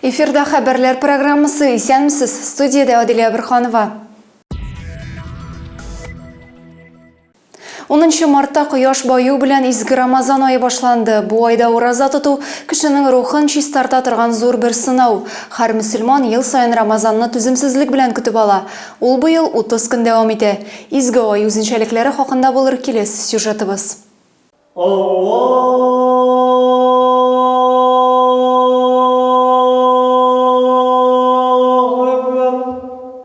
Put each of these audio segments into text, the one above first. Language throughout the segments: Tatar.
Эфирда хабарлар программасы исәнмесез, студияда Адилия Бирханова. 10 мартта кояш баю белән изге Рамазан ае башланды. Бу айда ураза тоту кешенең рухын чистарта торган зур бер сынау. Һәр мөселман ел сайын Рамазанны түземсезлек белән көтеп ала. Ул быел 30 көн дәвам итә. Изге ай үзенчәлекләре хакында булыр киләсе сюжетыбыз.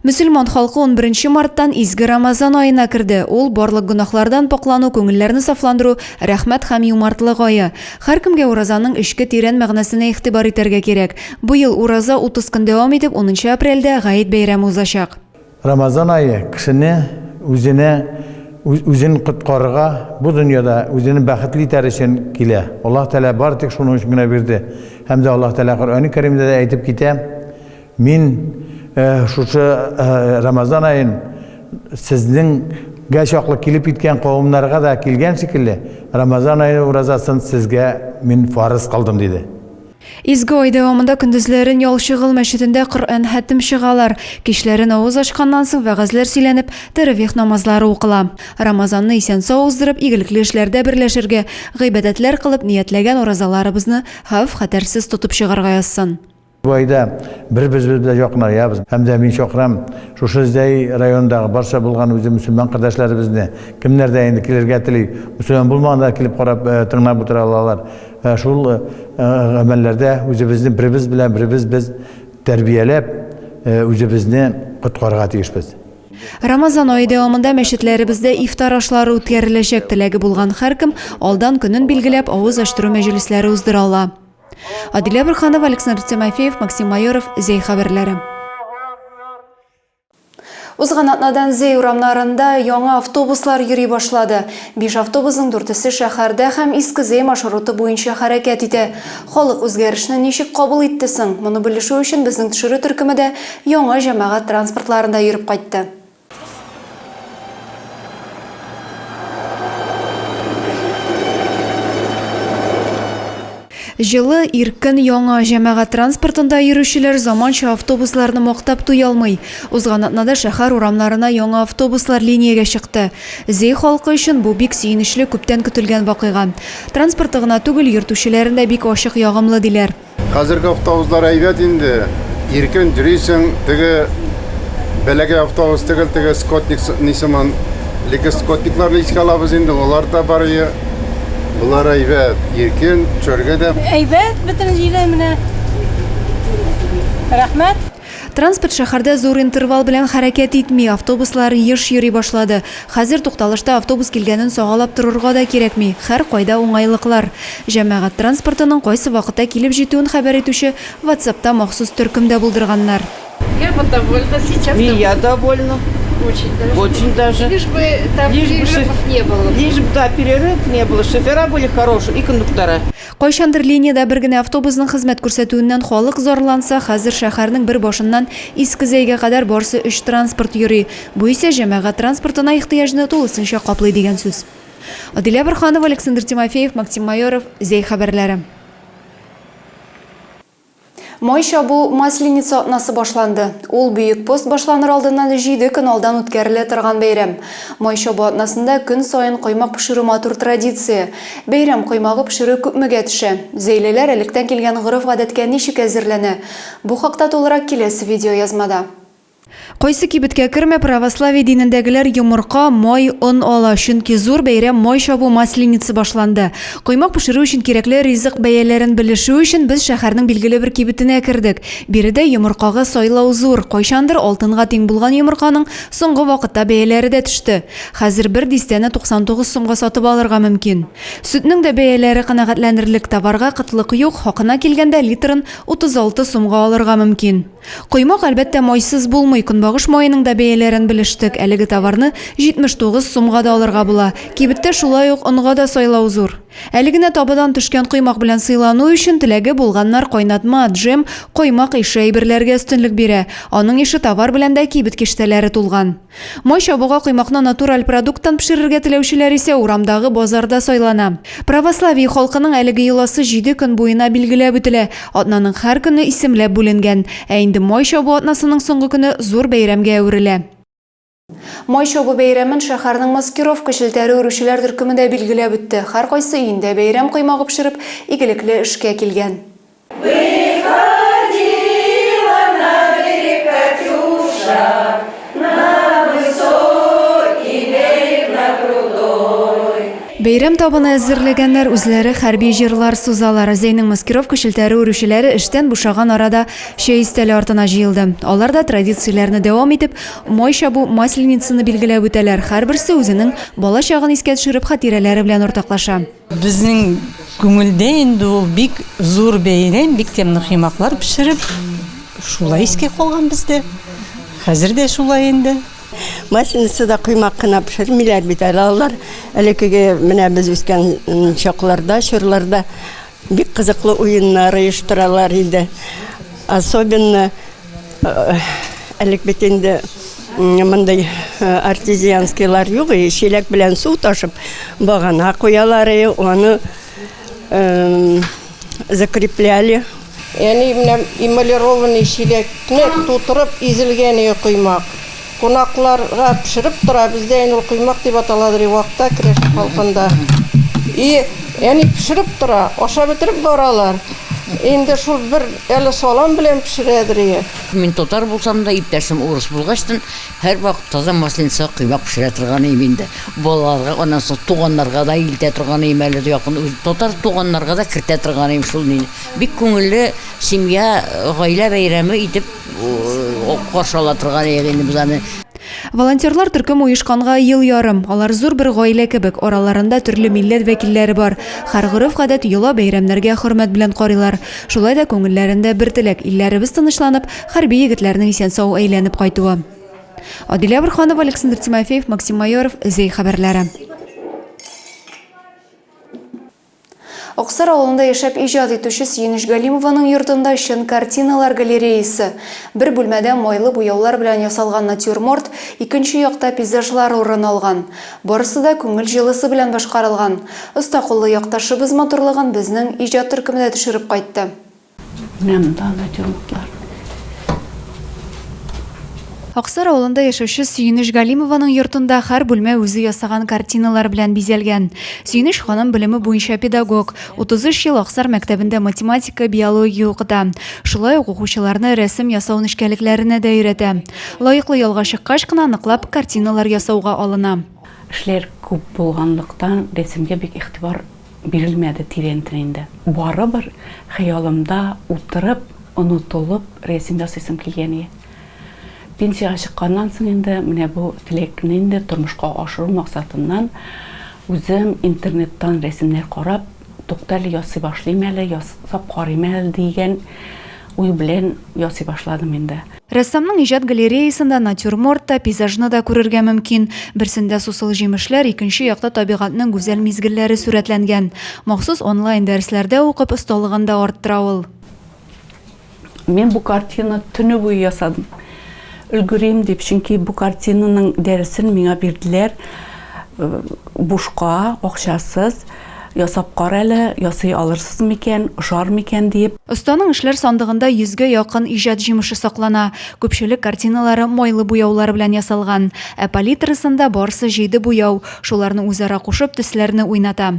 Мөселман халкы 11 марттан изге Рамазан аена кирде. Ул барлык гөнаһлардан паклану, күңелләрне сафландыру, рәхмәт һәм юмартлык ае. Һәркемгә уразаның эчке тирән мәгънәсенә игътибар итәргә кирәк. Быел ураза 30 көн дәвам итеп, 10 апрельдә Гаит бәйрәме узачак. Рамазан ае кешене үзен коткарырга, бу дөньяда үзен бәхетле итәр өчен килә. Аллаһ Тәала бар тик шуның өчен генә бирде. Һәм дә Аллаһ Тәала Коръән-и Кәримдә дә әйтеп китә: "Мин шушы Рамазан айын сезнең гәшаклы килеп иткән кавымнарга да килгән шикелле, Рамазан айы уразасын сезгә мин фарыз кылдым" диде. Изге ай дәвамында көндезләрен Ялчыгыл мәчетендә Коръән хәтем чыгалар. Кичләрен авыз ачканнан соң вәгазьләр сөйләнеп, тәравих намазлары укыла. Рамазанны исән-сау уздырып, игелекле эшләрдә берләшергә, гыйбадәтләр кылып ниятләгән уразаларыбызны хәвеф-хәтәрсез тотып чыгарга язсын. Бу айда бер-бер якынаябыз. Һәм дә мин чакырам шушы Зәй районындагы барча булган үзе мөселман кардәшләребезне, кемнәр дә инде килергә тели, мөселман булмаганда килеп карап тыңлап утыра алалар. Шул гамәлләрдә үзебезне беребез белән беребез без тәрбияләп, үзебезне коткарырга тиешбез. Рамазан ае дәвамында мәчетләребездә ифтар ашлары үткәреләчәк. Теләге булган һәркем алдан көнен билгеләп авыз ачтыру мәҗлесләре уздыра ала. Адилия Бирханова, Александр Тимофеев, Максим Майоров, Зәй хәбәрләре. Узган атнадан Зәй урамнарында яңа автобуслар йөри башлады. 5 автобусның 4-се шәһәрдә һәм иске Зәй маршруты буенча хәрәкәт итә. Халык үзгәрешне ничек кабул итте соң? Моны белешү өчен безнең төшерү төркемендә яңа җәмәгать транспортларында йөреп кайтты. Җылы, иркен яңа җәмәгать транспортында йөрүчеләр заманча автобусларны мактап туя алмый. Узган атнада шәһәр урамнарына яңа автобуслар линиягә чыкты. Зәй халкы өчен бу бик сөенечле, күптән көтелгән вакыйга. Транспорты гына түгел, йөртүчеләрен дә бик ачык, ягымлы диләр. Хәзерге автобуслар әйбәт инде. Иркен йөрисең, теге бәләгә автобус түгел, теге скотник нисеман, ләкин скотникларны искә алабыз инде, алар да бар. Bunlar әйбәт, иркен, чөргәдә. Әйбәт, бөтен җиле менә. Рәхмәт. Транспорт шәһәрдә зур интервал белән хәрәкәт итми, автобуслар еш йөри башлады. Хәзер тукталышта автобус килгәнен сагалап торырга да кирәкми. Һәр кайда уңайлыклар. Җәмәгать транспортының кайсы вакытта килеп җитүен хәбәр итүче WhatsApp'та махсус төркемдә булдырганнар. Я вот довольна сейчас. И я довольна. Очень даже. Лишь бы там перерывов не было. Лишь бы, да, перерыв не было. Шофера были хорошие и кондуктора. Кайчандыр линиядә бер генә автобусның хезмәт күрсәтүеннән халык зарланса, хәзер шәһәрнең бер башыннан иске Зәйгә кадәр барсы 3 транспорт йөри. Бу исә җәмәгать транспортына ихтыяҗны тулысынча каплый дигән сүз. Адилия Бирханова, Александр Тимофеев, Максим Майоров, Зәй хәбәрләре. Майша бу Масленица атнасы башланды. Ул бөек пост башланыр алдыннан 7 көн алдан үткәрелә торган бәйрәм. Майша бу атнасында көн сайын коймак пешерү матур традиция. Бәйрәм коймагы пешерү күпмегә төшә. Зәйлеләр электән килгән горыф-гадәткә ничек әзерләнә? Бу хакта тулырак киләсе видео язмада. Кайсы кибеткә кермә, православие динендәгеләр йомырка, май, он ала, чөнки зур бәйрәм Майша бу Масленица башланды. Коймак пешерү өчен кирәкле ризык бәяләрен белешү өчен без шәһәрнең билгеле бер кибетенә кердек. Биредә йомыркага сайлау зур. Кайчандыр алтынга тиң булган йомырканың соңгы вакытта бәяләре дә төште. Хәзер бер дистәне 99 сумга сатып алырга мөмкин. Сөтнең дә бәяләре канәгатьләнерлек, товарга кытлык юк, хакына килгәндә литрын 36 сумга алырга мөмкин. Коймак әлбәттә майсыз булмый. көнбагыш майының да бәяләрен белештек. Әлеге товарны 79 сумга да алырга була. Кибеттә шулай ук онга да сайлау зур. Әлегенә табыдан төшкән коймак белән сыйлану өчен теләге булганнар кайнатма, джем, коймак ише әйберләргә өстенлек бирә. Аның ише товар белән дә кибет киштәләре тулган. Май чабуга коймакны натураль продукттан пешерергә теләүчеләр исә урамдагы базарда сайлана. Православие халкының әлеге йоласы 7 көн буена билгеләп үтелә. Атнаның һәр көне исемләп бүленгән. Ә инде май чабу атнасының соңгы көне зур бәйрәмгә әверелә. Май чабу бәйрәмен шәһәрнең маскировка шелтәре үрүчеләр төркемендә билгеләп үтте. Һәр кайсы өендә бәйрәм коймагы пешереп, игелекле эшкә килгән. Бәйрәм табыны әзерләгәннәр үзләре хәрби җырлар сузалар. Зәйнең маскировка шелтәре үрүчеләре эштән бушаган арада чәй өстәле артына җыелды. Алар да традицияләрне дәвам итеп, май чабу масленицаны билгеләп үтәләр. Һәрберсе үзенең бала чагын искә төшереп хатирәләре белән уртаклаша. Безнең күңелдә инде ул бик зур бәйрәм, бик тәмле кыймаклар пешереп, шулай искә калган бездә. Хәзер дә шулай инде. Масленица да коймак кына пешермиләр бит әле алар. Элекеге менә без үскән чакларда, чорларда бик кызыклы уеннар оештыралар иде. Особенно элек бит инде мондай артезианскийлар юк, чиләк белән су ташып багана куялар, аны закрепляли. Yani emалированный çilekне тутырып изелгән коймак. Кунакларга пешереп тора, бездә инде коймак дип аталадыр вакытта кереш халкында. Yani пешереп тора, аша бетереп баралар. Инде шул бер әле салам белән пешерәдер. Мин татар булсам да, иптәшем урыс булгачтан, һәр вакыт таза масленица коймак пешерә торган инде. Балаларга, аннан соң туганнарга да илтә торган әле якын. Татар туганнарга да кертә торган шул мин. Бик күңелле семья, гаилә бәйрәме итеп каршы ала торган инде без аны. Волонтерлар төркем уешканга ел ярым. Алар зур бер гаилә кебек, араларында төрле милләт вәкилләре бар. Һәр гореф-гадәт йола бәйрәмнәргә хөрмәт белән карыйлар. Шулай да күңелләрендә бер теләк, илләребез тынычланып, хәрби егетләрнең исән-сау әйләнеп кайтуы. Адилә Бурханова, Александр Тимофеев, Максим Майоров, Зей хәбәрләре. Аксар авылында яшәп иҗат итүче Сөенеш Галимованың йортында чын картиналар галереясы. Бер бүлмәдә майлы буяулар белән ясалган натюрморт, икенче якта пейзажлар урын алган. Барысы да күңел җылысы белән башкарылган. Оста куллы якташыбыз матурлыгын безнең иҗат төркемендә төшереп кайтты. Менә натюрмортлар. Аксар авылында яшәүче Сөенеш Галимованың йортында һәр бүлмә үзе ясаган картиналар белән бизәлгән. Сөенеш ханым белеме буенча педагог, 33 ел Аксар мәктәбендә математика, биология укыта. Шулай ук укучыларны рәсем ясау нечкәлекләренә дә өйрәтә. Лаеклы ялга чыккач кына ныклап картиналар ясауга алына. Эшләр күп булганлыктан рәсемгә бик игътибар бирелмәде тирәнтенендә. Барыбер хыялымда утырып, онытылып рәсем ясыйсым килгән. Пенсияга чыкканнан соң инде менә бу телекне инде тормышка ашыру максатыннан үзем интернеттан рәсемнәр карап, туктале ясый башлыйм әле, ясап карыйм әле дигән уй белән ясый башладым инде. Рәссамның иҗат галереясында натюрмортта, пейзажны да күрергә мөмкин. Берсендә сусыл җимешләр, икенче якта табигатьнең гүзәл мизгелләре сурәтләнгән. Махсус онлайн дәресләрдә укып осталыгын да арттыра ул. Мен бу картина төне буе ясадым. Өлгерим дип, чөнки бу картинаның дәресен миңа бирделәр бушка, акчасыз. Ясап кар әле, ясый алырсыз микән, ошар микән дип. Останың эшләр сандыгында 100-гә якын иҗат җимеше саклана. Күпчелек картиналары майлы буяулар белән ясалган. Ә палитрасында барысы 7 буяу, шуларны үзара кушып төсләрне уйната.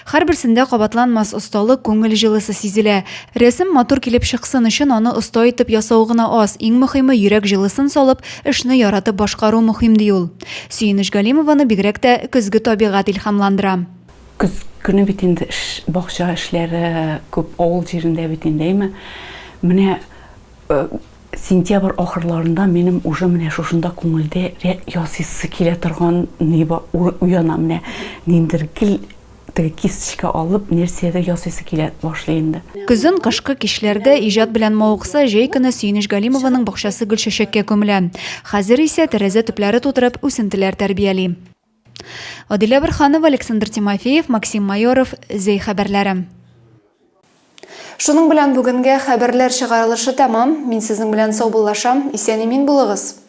Һәрберсендә кабатланмас осталык, күңел җылысы сизелә. Рәсем матур килеп чыксын өчен аны оста итеп ясау гына аз. Иң мөһиме йөрәк җылысын салып, эшне яратып башкару мөһим ди ул. Сөенеш Галимованы бигрәк тә көзге табигать илһамландыра. Көз көне бит инде бакча эшләре күп, авыл җирендә бит инде. Менә сентябрь ахырларында минем уже менә шушында күңелдә ясыйсы килә торган уяна менә ниндер теге кисточка алып нәрсәдер ясыйсы килә башлый инде. Көзен кышкы кичләрдә иҗат белән мавыкса, җәй көне Сөенеш Галимованың бакчасы гөлчәчәккә күмелә. Хәзер исә тәрәзә төпләре тутырып үсентеләр тәрбияли. Адилә Бирханова, Александр Тимофеев, Максим Майоров, Зей хәбәрләре. Шуның белән бүгенгә хәбәрләр чыгарылышы тәмам. Мин сезнең белән сау булышам. Исән-имин булыгыз.